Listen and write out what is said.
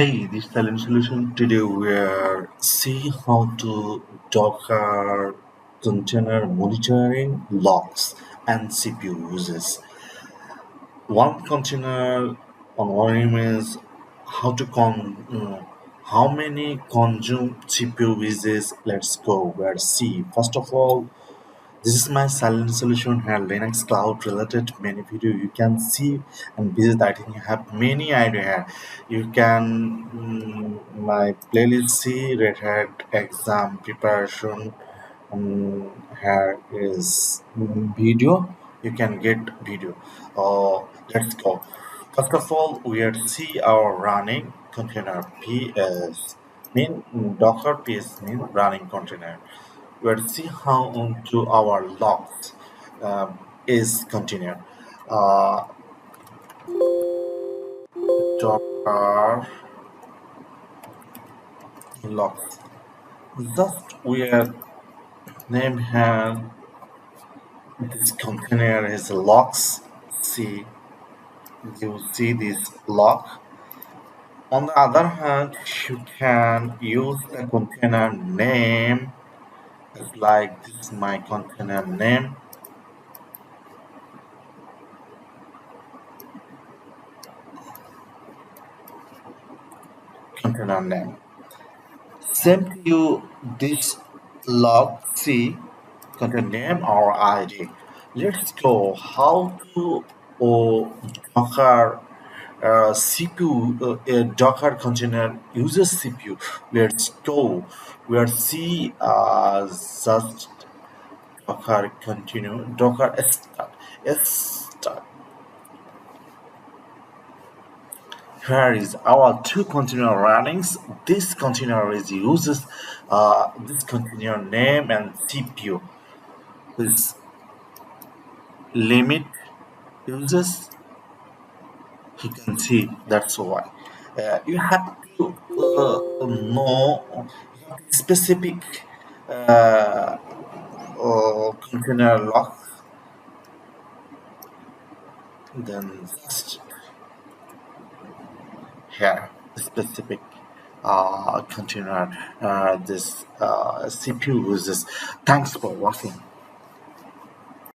Hey, this talent solution today we're see how to Docker container monitoring logs and CPU uses. One container on one image, how to how many consume CPU uses. Let's go. We'll see. First of all, this is my silent solution here, Linux cloud related many video you can see and visit. I think you have many idea here. You can my playlist see Red Hat exam preparation. Here is video. You can get video. Let's go. First of all, we are see our running container PS mean Docker PS mean running container. We'll see how onto our logs is continued. Uh, Docker logs. Just we name here this container is logs. See, you see this log. On the other hand, you can use the container name. It's like this is my container name. Container name. Same to you this log C contain name or ID. Let's go how to Docker CPU Docker container uses CPU. Let's go. Where C just Docker continue Docker start. Here is our two container runnings. This container is uses this container name and CPU. This limit uses you can see that's why you have to know specific uh, container lock. Then just here specific container this CPU uses. Thanks for watching.